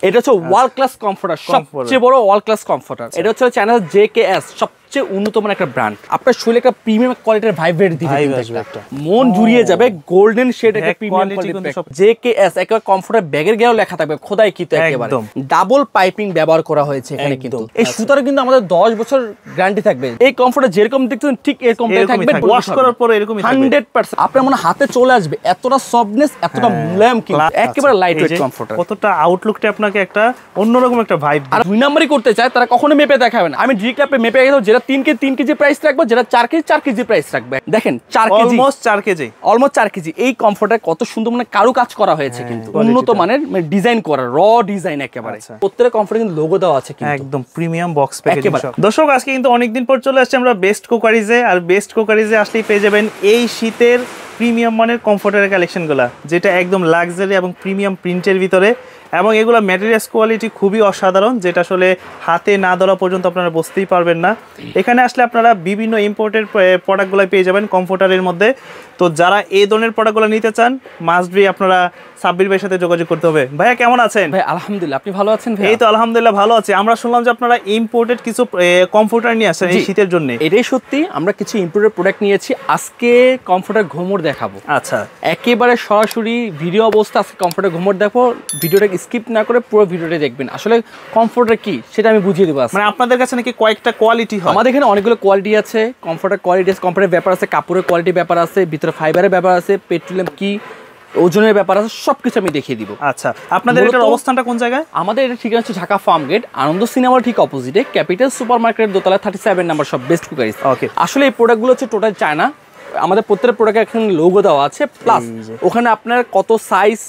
এটা হচ্ছে world class comforter, সবচেয়ে বড় ওয়ার্ল্ড ক্লাস কমফোর্টার। এটা হচ্ছে চায়না জেকেএস, সবচেয়ে উন্নত মানের একটা ব্র্যান্ড। আপনার শরীরে একটা প্রিমিয়াম কোয়ালিটির ভাইব্রেট দিবে, মন জুড়িয়ে যাবে। গোল্ডেন শেড একটা প্রিমিয়াম কোয়ালিটির জেকেএস, একেবারে কমফোর্টার ব্যাগের গায়েও লেখা থাকবে খোদাই কিন্তু একেবারে ডাবল পাইপিং ব্যবহার করা হয়েছে এখানে কিন্তু। এই সুতার কিন্তু আমাদের 10 বছর গ্যারান্টি থাকবে। এই কমফোর্টার যেরকম দেখছেন ঠিক এরকম থাকবে, ওয়াশ করার পরে এরকমই 100%। আপনার মনে হাতে চলে আসবে, এতটা সফটনেস, এতটা মুলায়ম কিন্তু একেবারে লাইটওয়েট কমফোর্টার। কতটা আউটলুকটা আপনাকে একটা অন্যরকম একটা ভাইব। আর 2 নাম্বারই করতে চায় তারা কখনো মেপে দেখাবেন। আমি ডিরেক্ট আপনি মেপে দেখাবো, যেটা 3 কেজি প্রাইস রাখবো, যেটা 4 কেজি প্রাইস রাখবে। দেখেন 4 কেজি, অলমোস্ট 4 কেজি। এই কমফোর্টার কত সুন্দর মানে কারু কাজ করা হয়েছে কিন্তু, উন্নত মানের ডিজাইন করা, র ডিজাইন একেবারে। প্রত্যেকটা কমফোর্টার কিন্তু লোগো দেওয়া আছে কিন্তু, একদম প্রিমিয়াম বক্স প্যাকেজিং। দর্শক আজকে কিন্তু অনেকদিন পর চলে আসছে আমরা বেস্ট কুকারিজে। আর বেস্ট কুকারিজে আসলেই পেয়ে যাবেন এই শীতের প্রিমিয়াম মানের কমফোর্টারের কালেকশনগুলো, যেটা একদম লাক্সারি এবং প্রিমিয়াম প্রিন্টের ভিতরে, এবং এগুলো ম্যাটেরিয়ালস কোয়ালিটি খুবই অসাধারণ, যেটা আসলে হাতে না ধরা পর্যন্ত আপনারা বুঝতেই পারবেন না। এখানে আসলে আপনারা বিভিন্ন ইম্পোর্টেড প্রোডাক্টগুলো পেয়ে যাবেন কমফোর্টারের মধ্যে। তো যারা এই ধরনের প্রোডাক্টগুলো নিতে চান, মাস্ট বি আপনারা সাব্বির ভাইয়ের সাথে যোগাযোগ করতে হবে। ভাইয়া কেমন আছেন? ভাই আলহামদুলিল্লাহ, আপনি ভালো আছেন? এই তো আলহামদুলিল্লাহ ভালো আছি। আমরা শুনলাম যে আপনারা ইম্পোর্টেড কিছু কমফোর্টার নিয়ে আসছেন এই শীতের জন্য। এটাই সত্যি, আমরা কিছু ইম্পোর্টেড প্রোডাক্ট নিয়েছি। আজকে কমফোর্টার ঘুমোর দেখাবো। আচ্ছা, একেবারে সরাসরি ভিডিও অবস্থা আজকে কমফোর্টার ঘুমোর দেখো। ভিডিওটা স্কিপ না করে পুরো ভিডিওটা দেখবেন। আসলে কমফোর্টার কি সেটা আমি বুঝিয়ে দেবো। মানে আপনাদের কাছে নাকি কয়েকটা কোয়ালিটি হয়? আমাদের এখানে অনেকগুলো কোয়ালিটি আছে। কমফোর্টার কোয়ালিটি আছে, কমফোর্টের ব্যাপার আছে, কাপড়ের কোয়ালিটির ব্যাপার আছে, ভিতরে ফাইবারের ব্যাপার আছে, পেট্রোলিয়াম কি ওজনের ব্যাপার আছে, সবকিছু আমি দেখিয়ে দিব। আচ্ছা, আপনাদের এটার অবস্থানটা কোন জায়গায়? আমাদের এটা ঠিক আছে ঢাকা ফার্ম গেট, আনন্দ সিনেমার ঠিক অপোজিটে, ক্যাপিটাল সুপার মার্কেটের দোতলা 37 নাম্বার সব বেস্ট কুকারিজ। ওকে, আসলে এই প্রোডাক্টগুলো হচ্ছে টোটাল চায়না। আমাদের প্রত্যেকটা প্রোডাক্টে এখানে লোগো দেওয়া আছে, প্লাস ওখানে আপনার কত সাইজ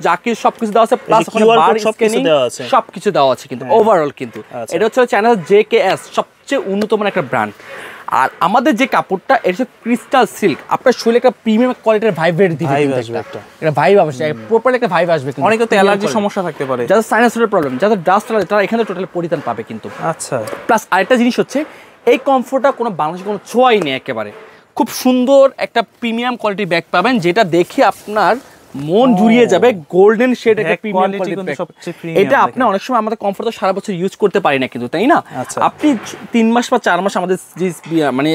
জাকি সবকিছু দেওয়া আছে, প্লাস ওখানে বার স্ক্যানিং সবকিছু দেওয়া আছে কিন্তু ওভারঅল কিন্তু। এটা হচ্ছে চায়না জেকেএস, সবচেয়ে উন্নত মানের একটা ব্র্যান্ড। আর আমাদের যে কাপড়টা এটা হচ্ছে ক্রিস্টাল সিল্ক। আপনার শরীরে একটা প্রিমিয়াম কোয়ালিটির ভাইব্রেট দিবে, একটা ভাইব আসবে, প্রপার একটা ভাইব আসবে। অনেকে তো অ্যালার্জি সমস্যা থাকতে পারে, যাদের সাইনাসের প্রবলেম, যাদের ডাস্ট অ্যালার্জি, তারা এখানে টোটালি পরিত্রাণ পাবে কিন্তু। আচ্ছা, প্লাস আরেকটা জিনিস হচ্ছে এই কমফোর্টটা কোনো বাংলাদেশে কোনো ছোঁয়াই নেই একেবারে। খুব সুন্দর একটা প্রিমিয়াম কোয়ালিটির ব্যাগ পাবেন, যেটা দেখে আপনার মন জুড়িয়ে যাবে। গোল্ডেন শেড একটা প্রিমিয়াম কোয়ালিটি। এটা আপনি অনেক সময় আমাদের কমফোর্ট সারা বছর ইউজ করতে পারি না কিন্তু, তাই না? আপনি 3 মাস বা 4 মাস আমাদের যে মানে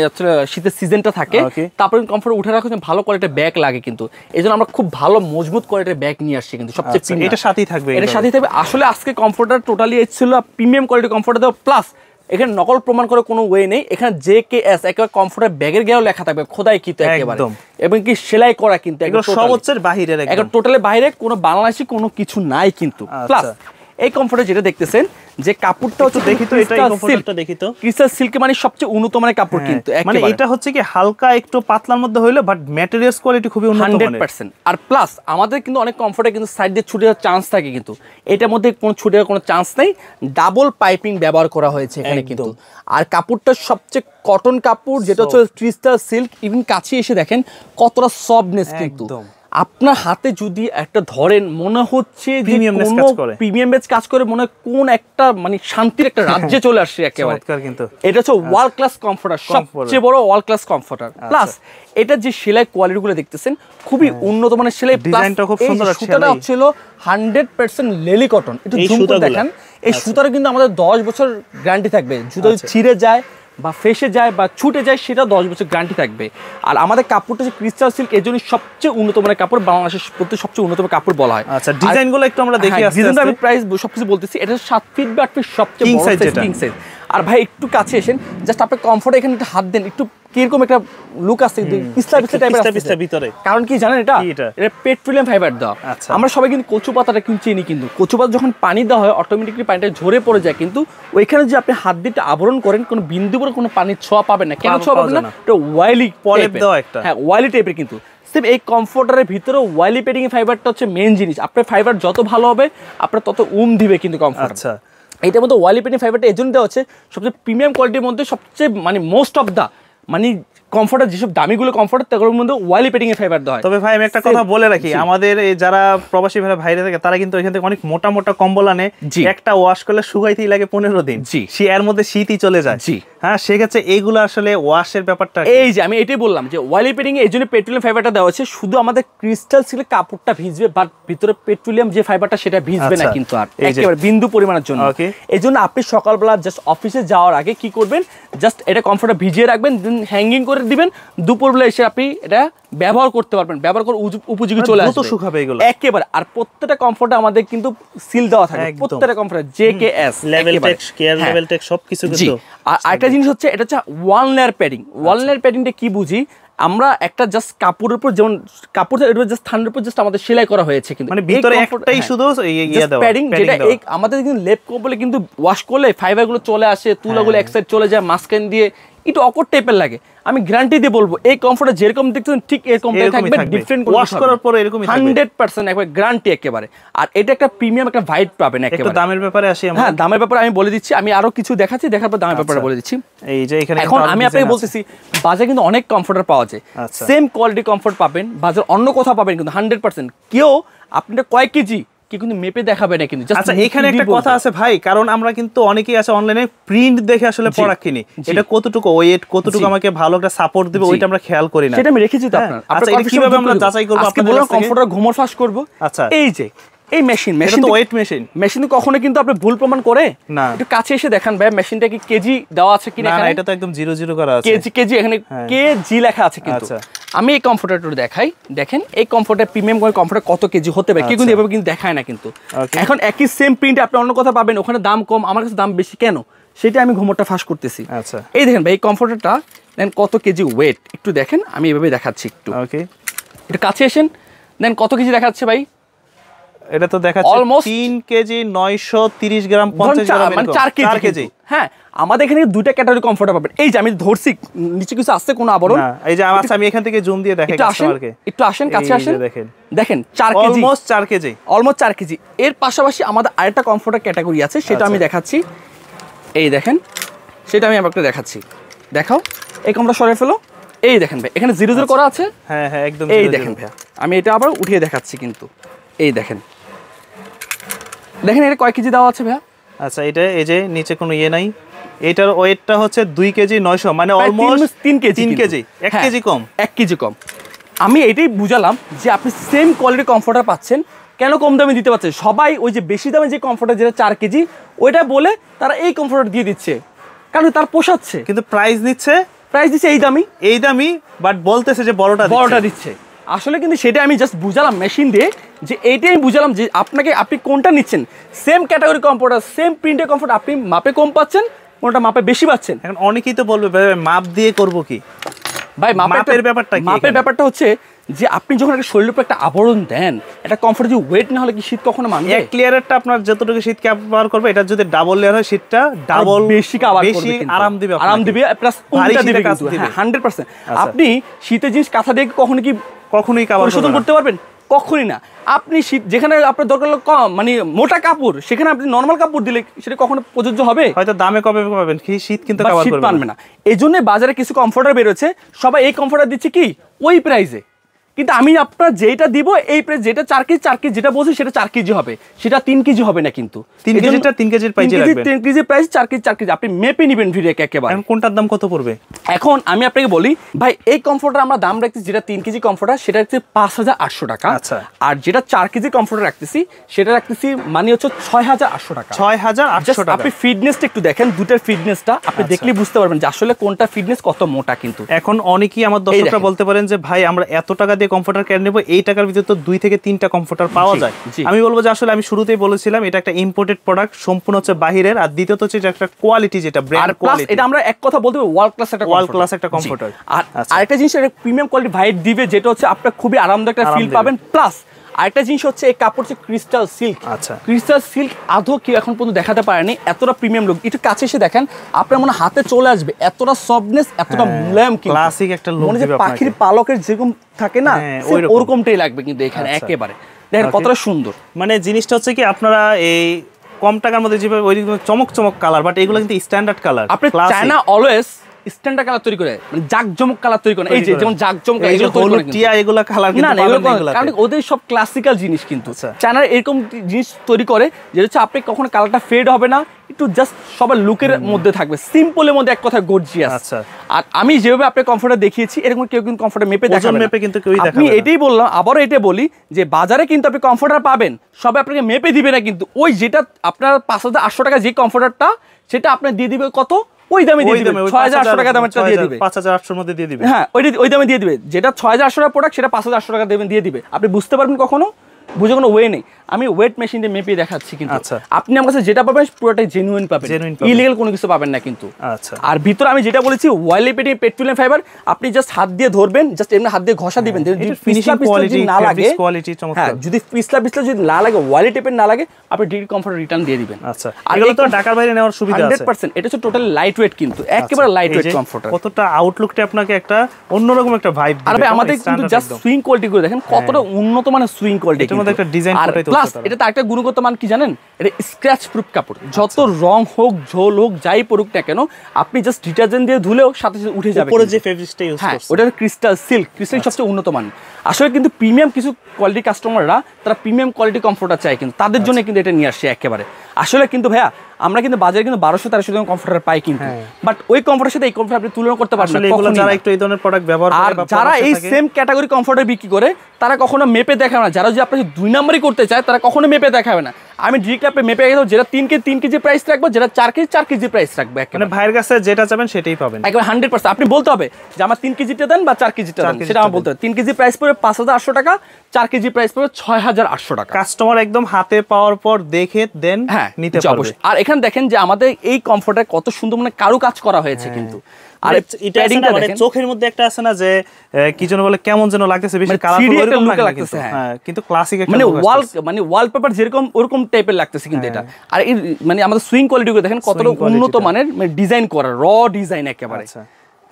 শীতের সিজনটা থাকে, তারপরে কমফোর্ট উঠে রাখা ভালো কোয়ালিটির ব্যাগ লাগে কিন্তু। এই জন্য আমরা খুব ভালো মজবুত কোয়ালিটির ব্যাগ নিয়ে আসছি কিন্তু, সবচেয়ে এটা সাথেই থাকবে, এটা সাথেই থাকবে। আসলে আজকে কমফোর্টার টোটালি ছিল প্রিমিয়াম কোয়ালিটির কমফোর্টার দেওয়া, প্লাস এখানে নকল প্রমাণ করে কোনো ওয়ে নেই। এখানে জেকেএস একেবারে কমফোর্টার ব্যাগের গায়েও লেখা থাকবে খোদাই কিন্তু একেবারে, এবং কি সেলাই করা কিন্তু সবচেয়ে বাইরে, একদম টোটালি বাইরে, কোনো বাংলাদেশি কোনো কিছু নাই কিন্তু। প্লাস এই কমফোর্টার যেটা দেখতেছেন যে কাপড়টা হচ্ছে, দেখি তো এটা কমফোর্টারটা দেখি তো, ক্রিস্টাল সিল্ক মানে সবচেয়ে উন্নত মানের কাপড় কিন্তু। মানে এটা হচ্ছে কি হালকা একটু পাতলার মধ্যে হইলো, বাট ম্যাটেরিয়ালস কোয়ালিটি খুবই উন্নত মানের 100%। আর প্লাস আমাদের কিন্তু অনেক কমফোর্টে কিন্তু সাইড দিয়ে ছুটে যাওয়ার চান্স থাকে কিন্তু, এটার মধ্যে কোনো ছুটে যাওয়ার কোনো চান্স নেই। ডাবল পাইপিং ব্যবহার করা হয়েছে এখানে কিন্তু। আর কাপড়টা সবচেয়ে কটন কাপড়, যেটা হচ্ছে ক্রিস্টাল সিল্ক। ইভেন কাছে এসে দেখেন কতটা সফটনেস কিন্তু। আপনার হাতে যদি একটা ধরেন, মনে হচ্ছে যে প্রিমিয়াম বেজ কাজ করে, মনে হয় কোন একটা মানে শান্তির একটা রাজ্যে চলে আসছে একেবারে কিন্তু। এটা হচ্ছে ওয়ার্ল্ড ক্লাস কমফোর্টার, সবচেয়ে বড় ওয়ার্ল্ড ক্লাস কমফোর্টার। প্লাস এটা যে সেলাই কোয়ালিটি গুলো দেখতেছেন খুবই উন্নত মানের সেলাই, ডিজাইনটা খুব সুন্দর। সুতাটা ছিল 100% লেলি কটন। একটু জুম করে দেখেন, এই সুতার কিন্তু আমাদের 10 বছর গ্যারান্টি থাকবে। যদি ছিঁড়ে যায় বা ফেসে যায় বা ছুটে যায়, সেটা 10 বছর গ্যারান্টি থাকবে। আর আমাদের কাপড়টা হচ্ছে ক্রিস্টাল সিল্ক, এর জন্য সবচেয়ে উন্নত মানের কাপড়, বাংলাদেশের প্রতি সবচেয়ে উন্নত মানের কাপড় বলা হয়। আচ্ছা, ডিজাইনগুলো একটু আমরা দেখি। ডিজাইনটা আমি প্রাইস সবকিছু বলতেছি। এটা 7 ফিট বা 8 ফিট সবচেয়ে বড় সাইজ, কিং সাইজ। আর ভাই একটু কাছে এসেন, জাস্ট আপনি কমফোর্ট এখানে একটু হাত দেন, একটু কিরকম একটা লুক আসছে ভিতরে। কারণ কি জানেন, এটা পেট্রোলিয়াম ফাইবার দেওয়া। আমরা সবাই কিন্তু কচু পাতাটা কিন্তু চিনি, কিন্তু কচু পাতা যখন পানি দেওয়া হয় অটোমেটিকলি পানিটা ঝরে পড়ে যায়, কিন্তু ওইখানে যে আপনি হাত দিয়ে আবরণ করেন, কোনো বিন্দু করে কোনো পানির ছোঁয়া পাবেন না। কেন ছোঁয়া পাবেন না? এটা ওয়াইলি পলেপ দেওয়া একটা, হ্যাঁ ওয়াইলি টাইপের কিন্তু। সেম এই কমফোর্টারের ভিতরে ওয়াইলি পেডিং ফাইবারটা হচ্ছে মেইন জিনিস। আপনার ফাইবার যত ভালো হবে আপনার তত দিবে কিন্তু কমফোর্ট। এইটার মধ্যে ওয়াইলি পেডিং ফাইবারটা এই জন্য দেওয়া হচ্ছে সবচেয়ে প্রিমিয়াম কোয়ালিটির মধ্যে, সবচেয়ে মানে মোস্ট অফ দা মানে কমফোর্টার যেসব দামিগুলো কমফোর্টার তাগুলোর মধ্যে ওয়ালি পেটিং এর ফাইবার দেওয়া হয়। তবে ভাই আমি একটা কথা বলে রাখি, আমাদের এই যারা প্রবাসী ভাইরা বাইরে থাকে তারা কিন্তু এখান থেকে অনেক মোটা মোটা কম্বল আনে, একটা ওয়াশ করলে শুকাইতেই লাগে 15 দিন, এর মধ্যে শীতই চলে যায়। হ্যাঁ, সেক্ষেত্রে এইগুলো আসলে ওয়াশের ব্যাপারটা, এই যে আমি এটাই বললাম যে ওয়ালি পেটিং এর জন্য পেট্রোলিয়াম ফাইবারটা দেওয়া আছে, শুধু আমাদের ক্রিস্টাল সিলের কাপড়টা ভিজবে, বাট ভিতরে পেট্রোলিয়াম যে ফাইবারটা সেটা ভিজবে না কিন্তু আর একেবারে বিন্দু পরিমাণের জন্য। এই জন্য আপনি সকালবেলা জাস্ট অফিসে যাওয়ার আগে কি করবেন, জাস্ট এটা কমফোর্টার ভিজিয়ে রাখবেন, দেন হ্যাঙ্গিং করে দিবেন, দুপুরবেলা এসে আপনি এটা ব্যবহার করতে পারবেন, ব্যবহার করে উপযোগী চলে আসবে, শুকাবে এগুলো একেবারে। আর প্রত্যেকটা কমফোর্টে আমাদের কিন্তু সিল দেওয়া থাকে, প্রত্যেকটা কমফোর্টে JKS level tech, care level tech সবকিছু কিন্তু। আর আরেকটা জিনিস হচ্ছে এটা হচ্ছে one layer padding. One layer প্যাডিংটা কি বুঝি আমরা, একটা জাস্ট কাপড়ের উপর, যেমন কাপড়টা এর উপর জাস্ট ঠান্ডার উপর জাস্ট আমাদের সেলাই করা হয়েছে, কিন্তু মানে ভিতরে একটাই শুধু ইয়া দেওয়া প্যাডিং, যেটা এই আমাদের কিন্তু লেপ কম্বলে কিন্তু ওয়াশ করলে ফাইবারগুলো চলে আসে, তুলাগুলো এক সাইড চলে যায়, মাঝখান দিয়ে একটু অকওয়ার্ড টাইপের লাগে। আমি গ্যারান্টি দিয়ে বলবো এই কমফোর্টে যেরকম দেখছেন ঠিক এরকমটাই থাকবে, ডিফারেন্ট ওয়াশ করার পর এরকমই থাকবে 100% একবার গ্যারান্টি একেবারে। আর এটা একটা প্রিমিয়াম একটা ভাইব পাবেন একেবারে। একটু দামের ব্যাপারে আসি আমরা। হ্যাঁ, দামের ব্যাপারে আমি বলে দিচ্ছি, আমি আরো কিছু দেখাচ্ছি, দেখার পর দামের ব্যাপারে বলে দিচ্ছি। এই যে এখানে এখন আমি আপনাকে বলতেছি বাজারে কিন্তু অনেক কমফোর্টার পাওয়া যায়, সেম কোয়ালিটি কমফোর্ট পাবেন বাজার অন্য কোথাও পাবেন কিন্তু 100%। কেউ আপনারা কয়েক কেজি কিন্তু মেপে দেখাবে না কিন্তু। আচ্ছা, এখানে একটা কথা আছে ভাই, কারণ আমরা কিন্তু অনেকেই আছে অনলাইনে প্রিন্ট দেখে আসলে প্রোডাক্ট কিনি, এটা কতটুকু ওয়েট, কতটুকু আমাকে ভালো একটা সাপোর্ট দিবে ওইটা আমরা খেয়াল করি না। সেটা আমি রেখেছি তো আপনার। আচ্ছা, এটা কিভাবে আমরা যাচাই করব? আপনাদের বললাম কমফোর্টার ঘুমোর ফাঁস করব। আচ্ছা, এই যে এই মেশিন তো ওয়েট মেশিন কখনো কিন্তু আপনি ভুল প্রমাণ করে না। একটু কাছে এসে দেখেন ভাই মেশিনটা কি কেজি দেওয়া আছে কিনা। না, এটা তো একদম 00 করা আছে, কেজি এখানে কেজি লেখা আছে কিন্তু। আমি এই কমফোর্টারটা দেখাই, দেখেন এই কমফোর্টার প্রিমিয়াম কমফোর্টার কত কেজি হতে পারে, কেউ কিন্তু এভাবে কিন্তু দেখায় না কিন্তু। এখন একই সেম প্রিন্ট আপনি অন্য কথা পাবেন, ওখানে দাম কম, আমার কাছে দাম বেশি কেন, সেটা আমি ঘুমোরটা ফাঁস করতেছি। আচ্ছা, এই দেখেন ভাই এই কমফোর্টারটা দেন কত কেজি ওয়েট একটু দেখেন, আমি এভাবে দেখাচ্ছি একটু। ওকে, একটু কাছে আসেন, দেন কত কেজি দেখাচ্ছে ভাই। এটা তো দেখাচ্ছে অলমোস্ট 3 কেজি 930 গ্রাম 50 গ্রাম, মানে 4 কেজি। হ্যাঁ, আমাদের এখানে দুইটা ক্যাটাগরি কমফোর্টার পাবেন। এই যে আমি ধরছি নিচে কিছু আসছে কোনো আবরণ না, এই যে আমি এখান থেকে জুম দিয়ে দেখাই কাস্টমারকে, একটু আসেন কাছে আসেন, দেখেন 4 কেজি, অলমোস্ট 4 কেজি। এর পাশাপাশি আমাদের আরেকটা কমফোর্টার ক্যাটাগরি আছে, সেটা আমি দেখাচ্ছি। এই দেখেন, সেটা আমি আপনাকে দেখাচ্ছি, দেখাও এই কমটা সরে ফেলো। এই দেখেন ভাই এখানে 00 করা আছে। হ্যাঁ হ্যাঁ, একদম। এই দেখেন ভাই আমি এটা আবার উঠিয়ে দেখাচ্ছি কিন্তু। এই দেখেন এটা কয় কেজি দেওয়া আছে ভাইয়া। আচ্ছা, এটা এই যে নিচে কোনো ইয়ে নাই, এটার ওয়েটটা হচ্ছে 2 কেজি 900, মানে অলমোস্ট 3 কেজি 1 কেজি কম, 1 কেজি কম। আমি এটাই বুঝালাম যে আপনি সেম কোয়ালিটি কমফোর্টার পাচ্ছেন, কেন কম দামে দিতে পারছে। সবাই ওই যে বেশি দামে যে কমফোর্টার যেটা 4 কেজি ওইটা বলে তারা এই কমফোর্টার দিয়ে দিচ্ছে, কারণ তার পোষাচ্ছে, কিন্তু প্রাইস দিচ্ছে এই দামি, বাট বলতেছে যে বড়টা দিচ্ছে। আসলে কিন্তু সেটা আমি জাস্ট বুঝালাম মেশিন দিয়ে, যে এইটাই আমি বুঝালাম যে আপনি কোনটা নিচ্ছেন, সেম ক্যাটাগরি কমফোর্টার, সেম প্রিন্টের কমফোর্ট, আপনি মাপে কম পাচ্ছেন, কোনটা মাপে বেশি পাচ্ছেন। এখন অনেকেই তো বলবে মাপ দিয়ে করব কি ভাই, মাপের ব্যাপারটা হচ্ছে যে আপনি যখন একটা শরীরের উপর একটা আবরণ দেন, একটা কমফোর্ট যদি ওয়েট না হলে কি শীত কখনো মানবে? এক লেয়ারটা আপনার যতটুকু শীত কভার করবে, এটা যদি ডাবল লেয়ার হয় শীতটা ডাবল বেশি কভার করবে, বেশি আরাম দিবে প্লাস উল্টা দিবে কিন্তু 100%। আপনি শীতের জিনিস কাঁথা দিয়ে কখনোই কভার করতে পারবেন? কখনোই না। আপনি শীত যেখানে আপনার দরকার কম মানে মোটা কাপড়, সেখানে আপনি নরমাল কাপড় দিলে সেটা কখনো প্রযোজ্য হবে? হয়তো দামে কবে পাবেন, শীত কিন্তু কভার করবে পারবে না। এইজন্য বাজারে কিছু কমফোর্টার বের হচ্ছে, সবাই এই কমফোর্টার দিচ্ছে কি ওই প্রাইসে, কিন্তু আমি আপনার যেটা দিব এই প্রাইস, যেটা 4 কেজি যেটা বলছি সেটা 4 কেজি হবে, সেটা 3 কেজি হবে না কিন্তু। 3 কেজির প্রাইস রাখবেন, 3 কেজির প্রাইস 4 কেজি আপনি মেপে নেবেন ভিডিও একেবারে। এখন কোনটার দাম কত পড়বে? এখন আমি আপনাকে বলি ভাই, এই কমফোর্টার আমরা দাম রাখতেছি যেটা 3 কেজি কমফোর্টার সেটা হচ্ছে 5800 টাকা। আচ্ছা, আর যেটা 4 কেজি কমফোর্টার রাখতেছি সেটা রাখতেছি মানে হচ্ছে 6800 টাকা। 6800 টাকা। আপনি ফিটনেসটা একটু দেখেন, দুটার ফিটনেসটা আপনি দেখলেই বুঝতে পারবেন যে আসলে কোনটা ফিটনেস কত মোটা কিন্তু। এখন অনেকেই আমার দর্শকরা বলতে পারেন যে ভাই আমরা এত টাকা কমফোর্টার কেন নেব, এই টাকার ভিতরে তো 2 থেকে 3টা কমফোর্টার পাওয়া যায়। আমি বলবো যে আসলে আমি শুরুতেই বলেছিলাম এটা একটা ইম্পোর্টেড প্রোডাক্ট, সম্পূর্ণ হচ্ছে বাহিরের, আর দ্বিতীয়ত হচ্ছে একটা কোয়ালিটি, যেটা ব্র্যান্ড কোয়ালিটি, এটা আমরা এক কথা বলতে ওয়ার্ল্ড ক্লাস একটা কমফোর্টার। আর আরেকটা জিনিস এটা প্রিমিয়াম কোয়ালিটি ভাইব দিবে, যেটা হচ্ছে আপনার খুবই আরামদায়ক একটা ফিল পাবেন। প্লাস আরেকটা জিনিস হচ্ছে এই কাপড় হচ্ছে ক্রিস্টাল সিল্ক। আচ্ছা, ক্রিস্টাল সিল্ক আদৌ কি এখন পর্যন্ত দেখাতে পারেনি, এতটা প্রিমিয়াম লুক। একটু কাছে এসে দেখেন, আপনার মনে হাতে চলে আসবে এতটা সফটনেস, এতটা মুলায়ম, ক্লাসিক একটা লুক দিবে আপনাকে। পাখির পালকের যেরকম থাকে না ওরকমটাই লাগবে কিন্তু এখানে একেবারে। দেখেন কতটা সুন্দর, মানে জিনিসটা হচ্ছে কি আপনারা এই কম টাকার মধ্যে যেভাবে ওই চমক কালার, বাট এগুলো কিন্তু স্ট্যান্ডার্ড কালার। আপনি চায়না অলওয়েজ স্ট্যান্ডার্ড কালার তৈরি করে, মানে জাকজমক কালার তৈরি করে, এই যে যেমন জাকজমক এগুলো কালার, না কারণ ওদের সব ক্লাসিক্যাল জিনিস কিন্তু চায়নার এরকম জিনিস তৈরি করে যেটা হচ্ছে আপনি কখনো কালারটা ফেড হবে না, একটু জাস্ট সবার লুকের মধ্যে থাকবে, সিম্পলের মধ্যে এক কথা গর্জিয়াস। আর আমি যেভাবে আপনাকে কমফোর্টার দেখিয়েছি এরকম কেউ কিন্তু কমফোর্টার মেপে দেখাবে না, কিন্তু আমি এটাই বললাম, আবারও এটা বলি যে বাজারে কিন্তু আপনি কমফোর্টার পাবেন, সবাই আপনাকে মেপে দিবে না, কিন্তু ওই যেটা আপনার 5,800 টাকা যে কমফোর্টারটা সেটা আপনার দিয়ে দিবে কত, ওই দামে দিয়ে দিবে, 6,800 টাকা দামেরটা দিয়ে দিবে, 5,800 মধ্যে দিয়ে দিবে, হ্যাঁ ওই দামে দিয়ে দিবে, যেটা 6,800 টাকা প্রোডাক্ট সেটা 5,800 টাকা দেবেন দিয়ে দিবে। আপনি বুঝতে পারবেন কখনো, বুঝে কোনো ওয়ে নেই। আমি ওয়েট মেশিন দিয়ে মেপে দেখাচ্ছি, কিন্তু আপনি আমার কাছে যেটা পাবেন পুরোটাই জেনুইন পাবেন, ইলিগাল কোনো কিছু পাবেন না কিন্তু। আর ভিতরে আমি যেটা বলেছি ওয়াইলি পেট্রোলিয়াম ফাইবার, আপনি জাস্ট হাত দিয়ে ধরবেন, জাস্ট এমনি হাত দিয়ে ঘষা দিবেন, ফিনিশিং কোয়ালিটি না লাগে, কোয়ালিটি চমৎকার, যদি পিছলা যদি না লাগে, ওয়াইলি টেপের না লাগে, আপনি ডিগ্রি কমফোর্ট রিটার্ন দিয়ে দিবেন। আচ্ছা, আর এগুলো তো ঢাকার বাইরে নেওয়ার সুবিধা আছে 100%। এটা হচ্ছে টোটালি লাইট ওয়েট, কিন্তু একেবারে লাইট ওয়েট কমফোর্টার। কতটা আউটলুকটা আপনাকে একটা অন্যরকম একটা ভাইব দিবে। আর ভাই আমাদের কিন্তু জাস্ট সুইং কোয়ালিটি করে দেখেন কতটা উন্নত মানের সুইং কোয়ালিটি, এটার মধ্যে একটা ডিজাইন ফুটাইতে হচ্ছে। প্লাস এটা তো একটা গুণগত মান কি জানেন, এটা স্ক্র্যাচ প্রুফ কাপড়, যত রং হোক ঝোল হোক যাই পড়ুক না কেন, আপনি জাস্ট ডিটারজেন্ট দিয়ে ধুলেও সাথে সাথে উঠে যাবে। উপরে যে ফেব্রিকটা ইউজ করছে ওটা ক্রিস্টাল সিল্ক, ক্রিস্টাল সবচেয়ে উন্নত মান। আসলে কিন্তু প্রিমিয়াম কিছু কোয়ালিটি কাস্টমাররা তারা প্রিমিয়াম কোয়ালিটি কমফোর্টার চায়, কিন্তু তাদের জন্য কিন্তু এটা নিয়ে আসছে একেবারে। আসলে কিন্তু ভাইয়া আমরা কিন্তু বাজারে কিন্তু 1200-1300 টাকা কমফোর্টার পাই, কিন্তু বাট ওই কমফোর্টের সাথে এই কমফোর্ট আপনি তুলনা করতে পারবেন না। এগুলো যারা একটু এই ধরনের প্রোডাক্ট ব্যবহার করে, আর যারা এই সেম ক্যাটাগরি কমফোর্টার বিক্রি করে তারা কখনো মেপে দেখাবে না। যারা যদি আপনি 2 নম্বরই করতে চায় তারা কখনো মেপে দেখাবে না। আমি ডিরেক্টলি আপনি মেপে দেখাবো, যেটা 3 কেজি প্রাইস রাখবো, যেটা 4 কেজি প্রাইস রাখবো, মানে ভাইয়ের কাছে যেটা চাবেন সেটাই পাবেন একবার 100%। আপনি বলতে হবে যে আমার 3 কেজিটা দেন বা 4 কেজিটা দেন, সেটা আমার বলতে হবে। 3 কেজি প্রাইস পড়বে 5,800 টাকা, 4 কেজি প্রাইস পড়বে 6,800 টাকা। কাস্টমার একদম হাতে পাওয়ার পর দেখে দেন নিতে পারবে। আর এখানে দেখেন যে আমাদের এই কমফোর্টার কত সুন্দর মানে কারু কাজ করা হয়েছে কিন্তু। আর এটা মানে চোখের মধ্যে একটা আছে না যে কি যেন বলে, কেমন যেন লাগতেছে, বেশি কালারফুল এরকম লাগতেছে, হ্যাঁ কিন্তু ক্লাসিক একটা মানে ওয়ালপেপার যেরকম ওরকম টাইপের লাগতেছে কিন্তু এটা। আর মানে আমাদের সুইং কোয়ালিটি গুলো দেখেন কতটা উন্নত মানের, মানে ডিজাইন করা র ডিজাইন একেবারে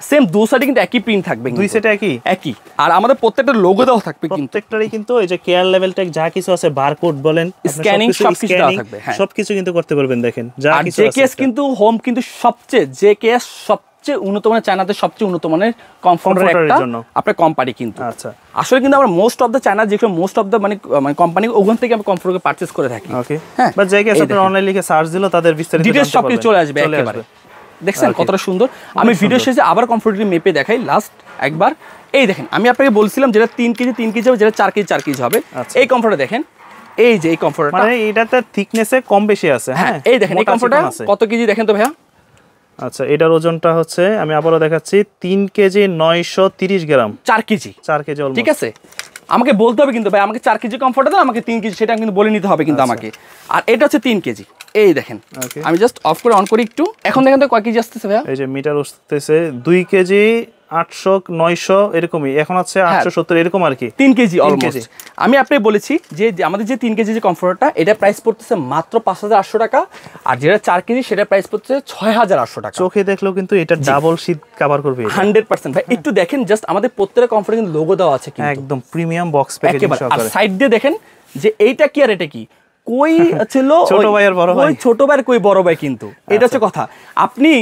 সেম, দুই সাইডে কিন্তু একই প্রিন্ট থাকবে, দুই সাইডে একই। আর আমাদের প্রত্যেকটা লোগো দেওয়া থাকবে, কিন্তু প্রত্যেকটারই কিন্তু এই যে কেয়ার লেভেল ট্যাগ যা কিছু আছে, বারকোড বলেন, স্ক্যানিং সবকিছু দেওয়া থাকবে, সবকিছু কিন্তু করতে পারবেন। দেখেন যা কিছু আছে, জেকেএস কিন্তু হোম কিন্তু জেকেএস সবচেয়ে উন্নত মানের, চায়নাতে সবচেয়ে উন্নত মানের কমফোর্টারের জন্য আপনার কোম্পানি কিন্তু। আচ্ছা, আসলে কিন্তু আমরা মোস্ট অফ দ্য চায়না যেগুলো মোস্ট অফ দ্য মানে কোম্পানি ওখান থেকে আমরা কমফোর্টার পারচেজ করে থাকি। ওকে, হ্যাঁ, বা জেকেএস আপনি অনলাইন লিখে সার্চ দিলে তাদের বিস্তারিত ডিটেইলস সবকিছু চলে আসবে একেবারে। দেখছেন কতটা সুন্দর। আমি ভিডিও শেষে আবার কমফোর্টারলি মেপে দেখাই লাস্ট একবার। এই দেখেন আমি আপনাকে বলছিলাম যেটা 3 কেজি হবে, যেটা 4 কেজি হবে। এই কমফোর্টার দেখেন, এই যে এই কমফোর্টারটা মানে এটাতে থিকনেসে কম বেশি আছে। হ্যাঁ, এই দেখেন এই কমফোর্টার কত কেজি দেখেন তো ভাইয়া। আচ্ছা, এটার ওজনটা হচ্ছে, আমি আবারও দেখাচ্ছি, 3 কেজি 930 গ্রাম। 4 কেজি ঠিক আছে। আমাকে বলতে হবে কিন্তু ভাই আমাকে 4 কেজি কমফোর্টার দেন, আমাকে 3 কেজি, সেটা কিন্তু বলে নিতে হবে কিন্তু আমাকে। আর এটা হচ্ছে 3 কেজি। এই দেখেন আমি জাস্ট অফ করে অন করি একটু। এখন দেখেন তো কয় কেজি আসতেছে ভাইয়া। এই যে মিটার আসতেছে 2 কেজি 800 900 এরকমই, এখন আছে 870 এরকম আর কি, 3 কেজি অলমোস্ট। আমি আপনাকে বলেছি যে আমাদের যে 3 কেজি যে কমফোর্টারটা, এটা প্রাইস পড়তেছে মাত্র 5,800 টাকা, আর যেটা 4 কেজি সেটা প্রাইস পড়তেছে 6,800 টাকা। চোখে দেখলেও কিন্তু এটা ডাবল শীট কভার করবে 100%। ভাই একটু দেখেন জাস্ট আমাদের প্রত্যেকটা কমফোর্টার কিন্তু লোগো দেওয়া আছে কিন্তু একদম প্রিমিয়াম বক্স প্যাকেজিং সহকারে। আর সাইড দিয়ে দেখেন যে এইটা কি আর এটা কি, কই ছিল ছোট ভাই আর বড় ভাই, ছোট ভাই কই বড় ভাই, কিন্তু এটা হচ্ছে কথা। আপনি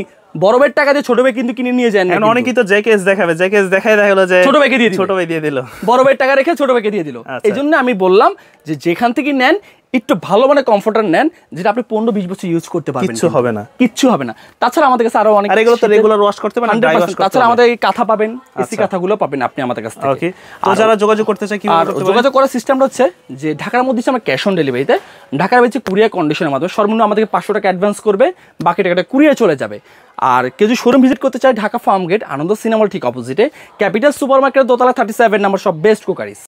বড় ভাইয়ের টাকা দিয়ে ছোট ভাই কিন্তু কিনে নিয়ে যান না। অনেকেই তো জেকেএস দেখাবে, জেকেএস দেখাই দেখালো যে ছোট ভাইকে দিয়ে দিল, ছোট ভাই দিয়ে দিল, বড় ভাইয়ের টাকা রেখে ছোট ভাইকে দিয়ে দিল। এইজন্য আমি বললাম যে যেখান থেকে নেন একটু ভালো মানে কমফোর্টার নেন, যেটা আপনি 15-20 বছর ইউজ করতে পারবেন, কিচ্ছু হবে না। তাছাড়া আমাদের কাছে আরো অনেক, আর এগুলো তো রেগুলার ওয়াশ করতে পারেন, ড্রাই ওয়াশ করতে। তাছাড়া আমাদের এই কাঁথা পাবেন, এসি কাঁথাগুলো পাবেন আপনি আমাদের কাছ থেকে। ওকে, তো যারা যোগাযোগ করতে চায় কিভাবে করতে পারবে? যোগাযোগ করার সিস্টেমটা হচ্ছে যে ঢাকার মধ্যে আমরা ক্যাশ অন ডেলিভারিতে, ঢাকার ভিতরে কুরিয়ার কন্ডিশনের মাধ্যমে সর্বনিম্ন আমাদেরকে 500 টাকা অ্যাডভান্স করবে, বাকি টাকাটা কুরিয়ার চলে যাবে। আর কেউ যদি শোরুম ভিজিট করতে চায়, ঢাকা ফার্ম গেট আনন্দ সিনেমার ঠিক অপোজিটে ক্যাপিটাল সুপার মার্কেটের দোতলা 37 নম্বর সব বেস্ট কুকারিজ।